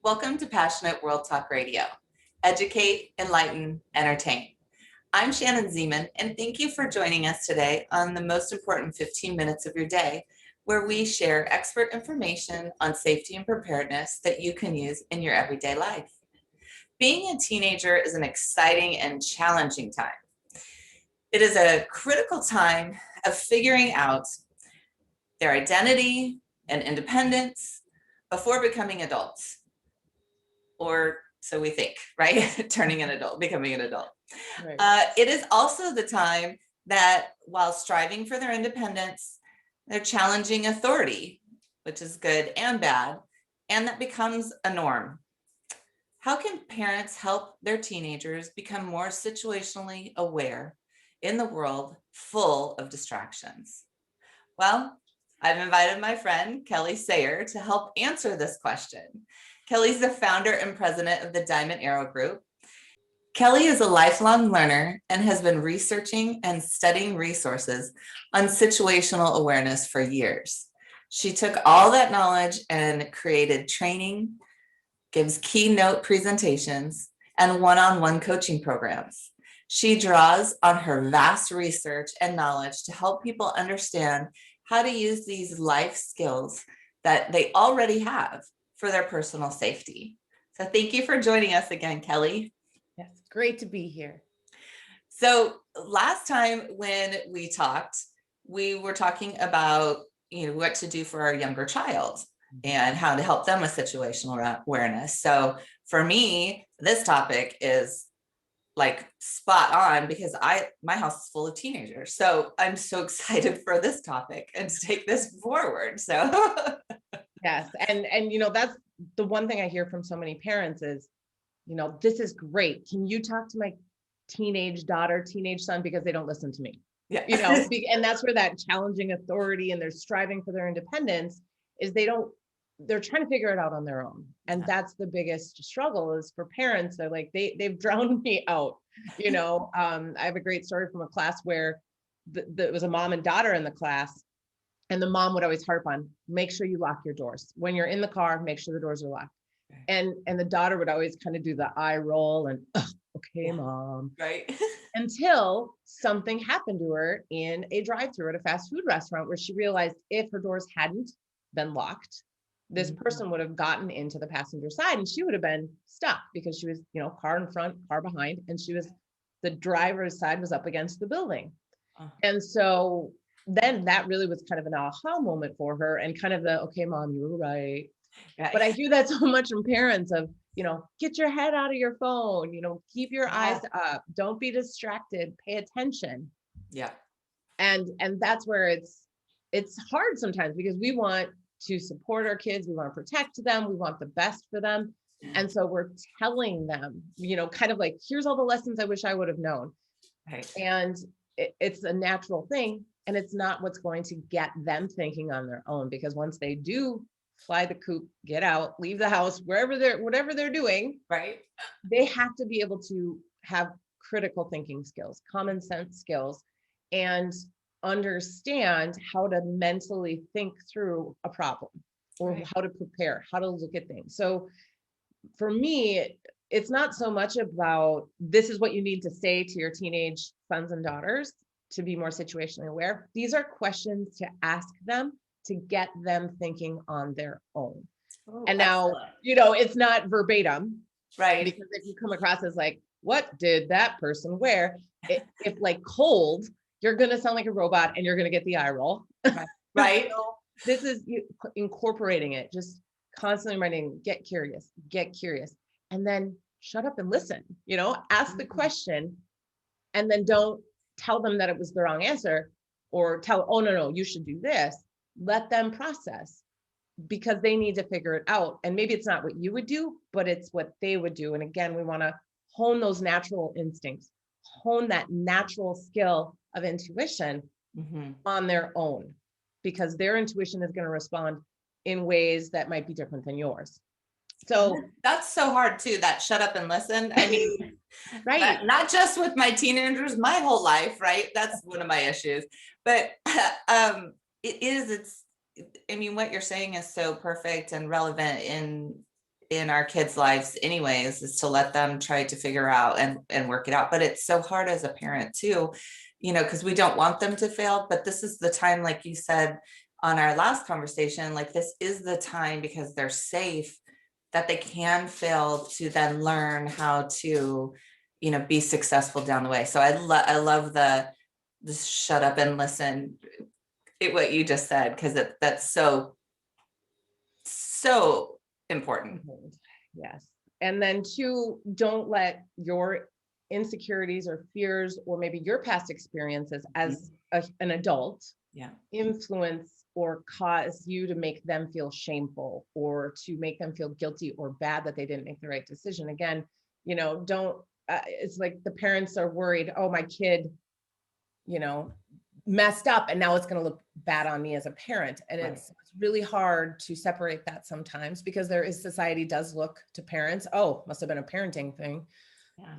Welcome to Passionate World Talk Radio. Educate, enlighten, entertain. I'm Shannon Zeman, and thank you for joining us today on the most important 15 minutes of your day, where we share expert information on safety and preparedness that you can use in your everyday life. Being a teenager is an exciting and challenging time. It is a critical time of figuring out their identity and independence before becoming adults. Or so we think, right? Turning an adult, becoming an adult. Right. It is also the time that while striving for their independence, they're challenging authority, which is good and bad, and that becomes a norm. How can parents help their teenagers become more situationally aware in the world full of distractions? Well, I've invited my friend, Kelly Sayre, to help answer this question. Kelly's the founder and president of the Diamond Arrow Group. Kelly is a lifelong learner and has been researching and studying resources on situational awareness for years. She took all that knowledge and created training, gives keynote presentations, and one-on-one coaching programs. She draws on her vast research and knowledge to help people understand how to use these life skills that they already have for their personal safety. So thank you for joining us again, Kelly. Yes, great to be here. So last time when we talked, we were talking about what to do for our younger child and how to help them with situational awareness. So for me, this topic is like spot on because my house is full of teenagers. So I'm so excited for this topic and to take this forward. So yes, and that's the one thing I hear from so many parents is, this is great. Can you talk to my teenage daughter, teenage son, because they don't listen to me? Yeah. And that's where that challenging authority and they're striving for their independence is they're trying to figure it out on their own. And that's the biggest struggle is for parents. They're like, they've drowned me out. I have a great story from a class where it was a mom and daughter in the class. And the mom would always harp on, make sure you lock your doors. When you're in the car, make sure the doors are locked. And the daughter would always kind of do the eye roll and, okay, mom. Right. Until something happened to her in a drive-thru at a fast food restaurant where she realized if her doors hadn't been locked, this person would have gotten into the passenger side and she would have been stuck because she was, car in front, car behind, and the driver's side was up against the building. And so then that really was kind of an aha moment for her and kind of okay, mom, you were right. But I hear that so much from parents of, get your head out of your phone, keep your eyes up, don't be distracted, pay attention. Yeah. And that's where it's hard sometimes because we want to support our kids. We want to protect them. We want the best for them. And so we're telling them, kind of like, here's all the lessons I wish I would have known. Right. And it's a natural thing. And it's not what's going to get them thinking on their own, because once they do fly the coop, get out, leave the house, whatever they're doing, right, they have to be able to have critical thinking skills, common sense skills, and understand how to mentally think through a problem or how to prepare, how to look at things. So for me, it's not so much about this is what you need to say to your teenage sons and daughters to be more situationally aware. These are questions to ask them to get them thinking on their own. And now, it's not verbatim, right? Because if you come across as like, what did that person wear? If like cold, you're going to sound like a robot and you're going to get the eye roll. Right. This is incorporating it, just constantly writing, get curious, and then shut up and listen, ask the question and then don't tell them that it was the wrong answer or oh, no, you should do this. Let them process because they need to figure it out. And maybe it's not what you would do, but it's what they would do. And again, we want to hone those natural instincts, hone that natural skill of intuition on their own, because their intuition is going to respond in ways that might be different than yours. So that's so hard too, that shut up and listen. I mean, right. Not just with my teenagers, my whole life, right? That's one of my issues. But what you're saying is so perfect and relevant in in our kids' lives anyways, is to let them try to figure out and work it out. But it's so hard as a parent too, because we don't want them to fail, but this is the time, like you said on our last conversation, like this is the time because they're safe that they can fail to then learn how to, be successful down the way. So I love the shut up and listen, what you just said, because that's so important. Yes. And then two, don't let your insecurities or fears, or maybe your past experiences as an adult, Yeah. influence or cause you to make them feel shameful, or to make them feel guilty or bad that they didn't make the right decision. Again, don't, it's like the parents are worried, oh, my kid, messed up and now it's going to look bad on me as a parent. And Right. it's really hard to separate that sometimes, because society does look to parents, oh, must have been a parenting thing. Yeah.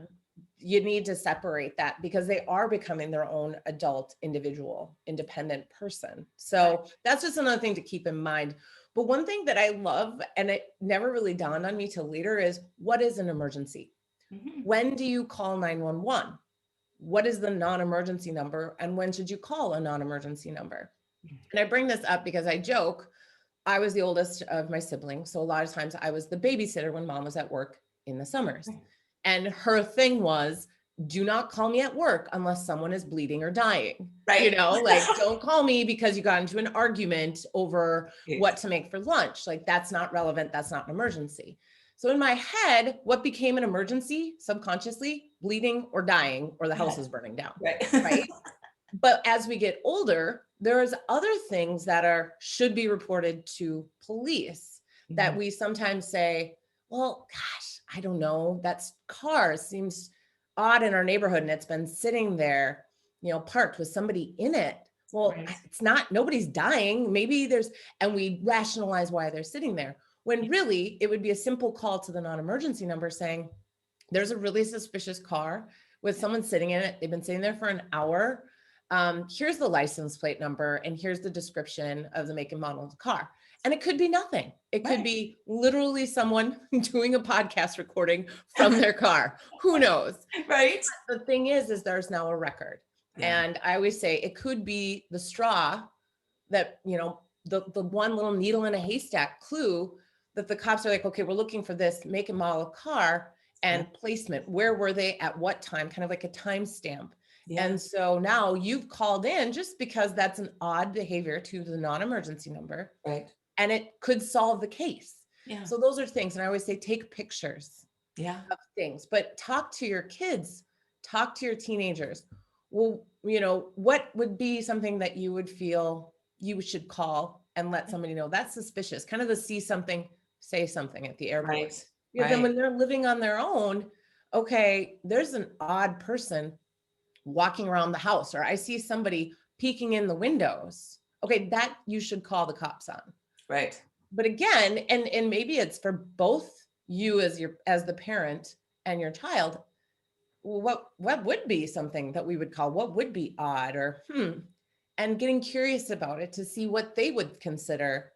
You need to separate that, because they are becoming their own adult, individual, independent person. So that's just another thing to keep in mind. But one thing that I love, and it never really dawned on me till later, is what is an emergency? Mhm. When do you call 911? What is the non-emergency number? And when should you call a non-emergency number? And I bring this up because I joke, I was the oldest of my siblings. So a lot of times I was the babysitter when mom was at work in the summers. And her thing was, do not call me at work unless someone is bleeding or dying. Right. Like, don't call me because you got into an argument over what to make for lunch. Like, that's not relevant. That's not an emergency. So in my head, what became an emergency subconsciously? Bleeding or dying, or the house is burning down. Right. But as we get older, there's other things that should be reported to police that we sometimes say, well, gosh, I don't know, that's car seems odd in our neighborhood and it's been sitting there, parked with somebody in it. Well, it's not, nobody's dying. Maybe and we rationalize why they're sitting there, when really it would be a simple call to the non-emergency number saying, there's a really suspicious car with someone sitting in it. They've been sitting there for an hour. Here's the license plate number, and here's the description of the make and model of the car. And it could be nothing. It could be literally someone doing a podcast recording from their car. Who knows? Right. The thing is there's now a record. Yeah. And I always say it could be the straw that, the one little needle in a haystack clue that the cops are like, okay, we're looking for this make and model of car and placement. Where were they at what time? Kind of like a timestamp. And so now you've called in just because that's an odd behavior to the non-emergency number. Right. And it could solve the case. Yeah. So those are things. And I always say, take pictures of things, but talk to your kids, talk to your teenagers. Well, what would be something that you would feel you should call and let somebody know that's suspicious? Kind of the see something, say something at the airport. Because then when they're living on their own, okay, there's an odd person walking around the house, or I see somebody peeking in the windows. Okay, that you should call the cops on. Right. But again, and maybe it's for both you as the parent and your child, what would be something that we would call, what would be odd, or and getting curious about it to see what they would consider.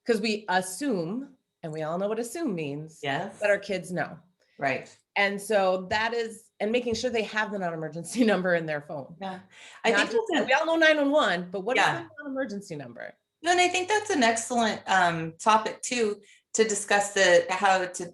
Because we assume, and we all know what assume means, that our kids know. Right. And so that is, and making sure they have the non-emergency number in their phone. Yeah. We all know 911, but what is the non-emergency number? And I think that's an excellent topic too, to discuss how to,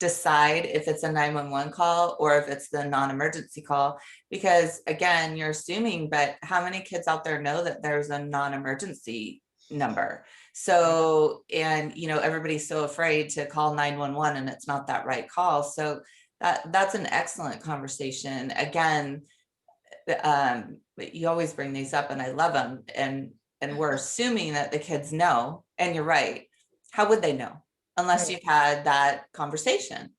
decide if it's a 911 call or if it's the non-emergency call, because again, you're assuming, but how many kids out there know that there's a non-emergency number? So, and everybody's so afraid to call 911 and it's not that right call. So that's an excellent conversation. Again, you always bring these up and I love them. And we're assuming that the kids know, and you're right. How would they know unless you've had that conversation?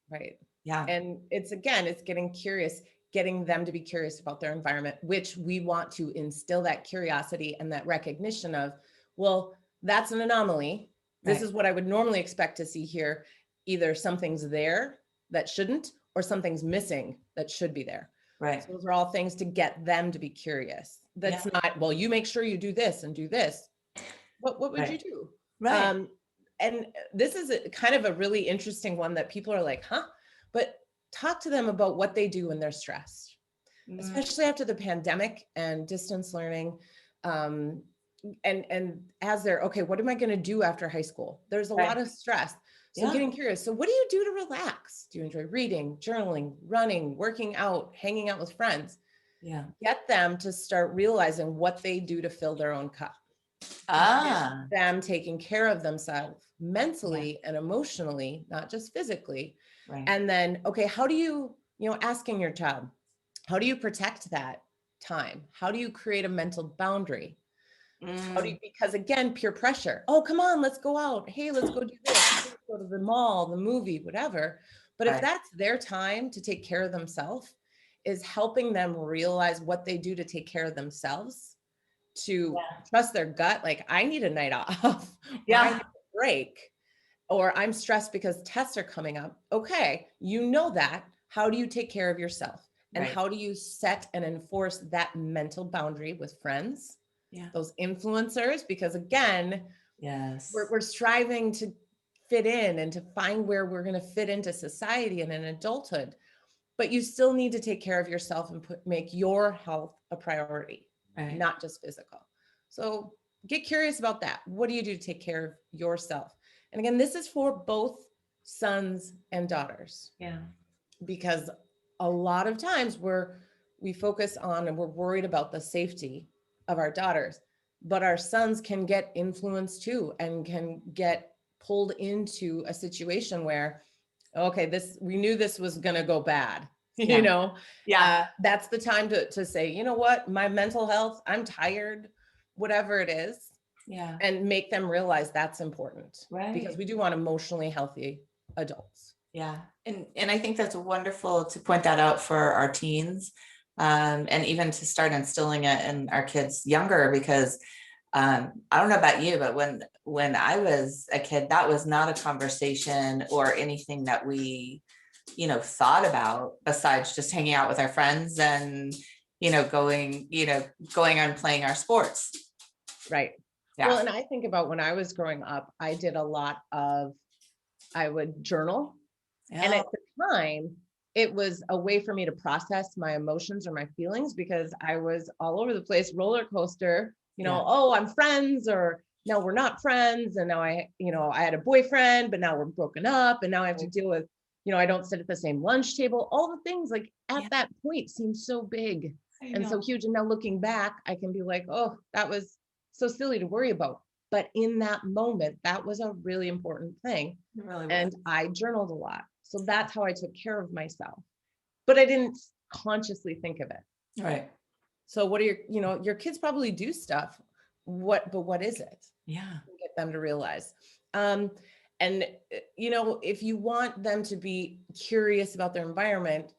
Right. Yeah. And it's getting curious, getting them to be curious about their environment, which we want to instill that curiosity and that recognition of, well, that's an anomaly. This is what I would normally expect to see here. Either something's there that shouldn't, or something's missing that should be there. Right. So those are all things to get them to be curious. That's not, well, you make sure you do this and do this. What would you do? Right. and this is kind of a really interesting one that people are like, huh? But talk to them about what they do when they're stressed, Mm, especially after the pandemic and distance learning. Um, and as they're okay, what am I going to do after high school? There's a lot right. of stress. So Yeah. getting curious. So what do you do to relax? Do you enjoy reading, journaling, running, working out, hanging out with friends? Yeah. Get them to start realizing what they do to fill their own cup. Get Ah, them taking care of themselves yeah. mentally and emotionally, not just physically. Right. And then, okay, how do you know, asking your child, how do you protect that time? How do you create a mental boundary? How do you, Mm, because again, peer pressure. Oh, come on, let's go out. Hey, let's go do this. Hey, let's go to the mall, the movie, whatever. But if right. that's their time to take care of themselves, is helping them realize what they do to take care of themselves, to Yeah. trust their gut. Like, I need a night off, or I need Yeah. a break, or I'm stressed because tests are coming up. Okay, you know that. How do you take care of yourself? And Right. how do you set and enforce that mental boundary with friends, Yeah. those influencers? Because again, Yes. we're striving to fit in and to find where we're going to fit into society and in adulthood, but you still need to take care of yourself and make your health a priority, Right. not just physical. So get curious about that. What do you do to take care of yourself? And again, this is for both sons and daughters, Yeah. because a lot of times we focus on and we're worried about the safety of our daughters, but our sons can get influenced too and can get pulled into a situation where, okay, this, we knew this was going to go bad. Yeah. Yeah. That's the time to say, you know what, my mental health, I'm tired, whatever it is, Yeah. and make them realize that's important, because Right. we do want emotionally healthy adults. Yeah. And I think that's wonderful to point that out for our teens. And even to start instilling it in our kids younger, because I don't know about you, but when I was a kid, that was not a conversation or anything that we, thought about besides just hanging out with our friends and, going on playing our sports. Right. Well, Yeah. and I think about when I was growing up, I did a lot of, I would journal. And Yeah. at the time, it was a way for me to process my emotions or my feelings, because I was all over the place, roller coaster, Yeah. oh, I'm friends, or no, we're not friends. And now I had a boyfriend, but now we're broken up. And now I have to deal with, I don't sit at the same lunch table. All the things like at Yeah. that point seemed so big I and so know. huge. And now looking back, I can be like, oh, that was so silly to worry about. But in that moment, that was a really important thing. It really was. And I journaled a lot. So that's how I took care of myself. But I didn't consciously think of it. Right. So what are your kids probably do stuff. But what is it? Yeah. Get them to realize. And if you want them to be curious about their environment,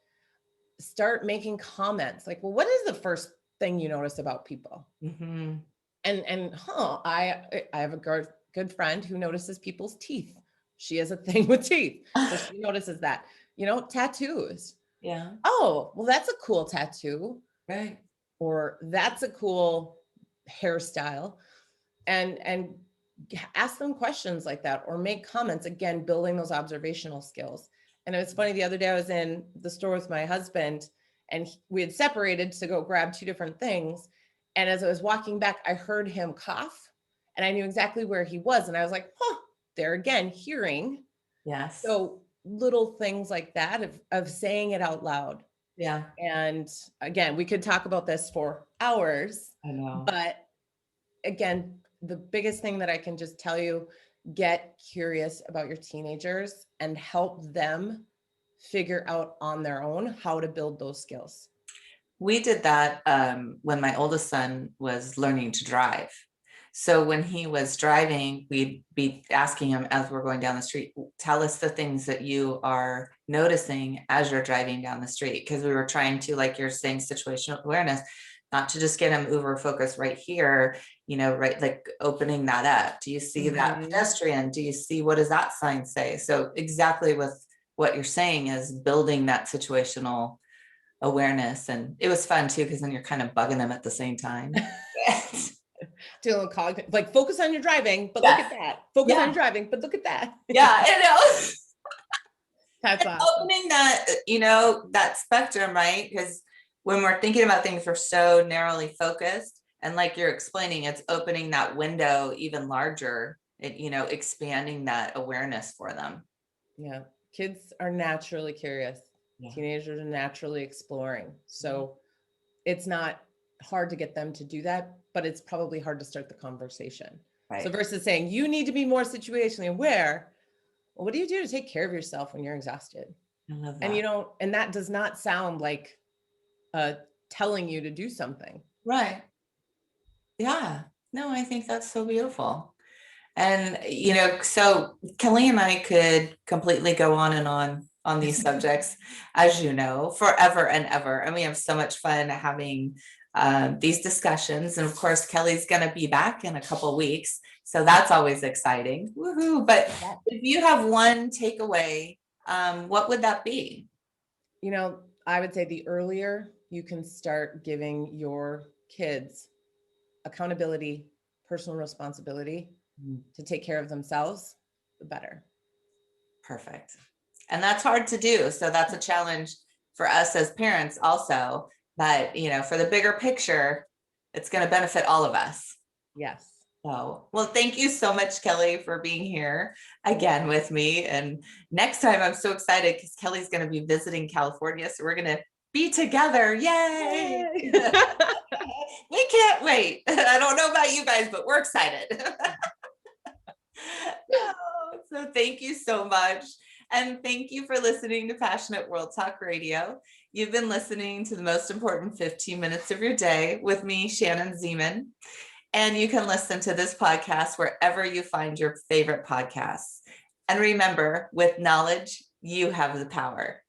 start making comments like, well, what is the first thing you notice about people? Hmm. I have a good friend who notices people's teeth. She has a thing with teeth, so she notices that. Tattoos. Yeah. Oh, well, that's a cool tattoo, Right. or that's a cool hairstyle, and ask them questions like that, or make comments. Again, building those observational skills. And it was funny, the other day I was in the store with my husband, and we had separated to go grab two different things. And as I was walking back, I heard him cough, and I knew exactly where he was. And I was like, huh, there again, hearing. Yes. So little things like that of saying it out loud. Yeah. And again, we could talk about this for hours, I know. but again, the biggest thing that I can just tell you, get curious about your teenagers and help them figure out on their own how to build those skills. We did that when my oldest son was learning to drive. So when he was driving, we'd be asking him as we're going down the street, tell us the things that you are noticing as you're driving down the street. Because we were trying to, like you're saying, situational awareness, not to just get him uber focused right here, right, like opening that up. Do you see that Mhm. pedestrian? Do you see, what does that sign say? So exactly with what you're saying is building that situational awareness. And it was fun too, because then you're kind of bugging them at the same time. Doing cognitive, like focus on your driving, but look Yes. at that. Focus on Yeah. your driving, but look at that. Yeah, I know. That's And awesome. opening that, that spectrum, right? Because when we're thinking about things, we're so narrowly focused. And like you're explaining, it's opening that window even larger, expanding that awareness for them. Yeah. Kids are naturally curious. Yeah. Teenagers are naturally exploring. So it's not hard to get them to do that, but it's probably hard to start the conversation. Right. So versus saying you need to be more situationally aware, well, what do you do to take care of yourself when you're exhausted? I love that. And that does not sound like telling you to do something. Right. Yeah. No, I think that's so beautiful. And, so Kelly and I could completely go on and on these subjects, as you know, forever and ever. And we have so much fun having these discussions. And of course, Kelly's going to be back in a couple weeks. So that's always exciting. Woohoo. But if you have one takeaway, what would that be? I would say the earlier you can start giving your kids accountability, personal responsibility to take care of themselves, the better. Perfect. And that's hard to do. So that's a challenge for us as parents also. But, for the bigger picture, it's going to benefit all of us. Yes. So, well, thank you so much, Kelly, for being here again with me. And next time I'm so excited because Kelly's going to be visiting California. So we're going to be together. Yay. We can't wait. I don't know about you guys, but we're excited. So thank you so much. And thank you for listening to Passionate World Talk Radio. You've been listening to the most important 15 minutes of your day with me, Shannon Zeman. And you can listen to this podcast wherever you find your favorite podcasts. And remember, with knowledge, you have the power.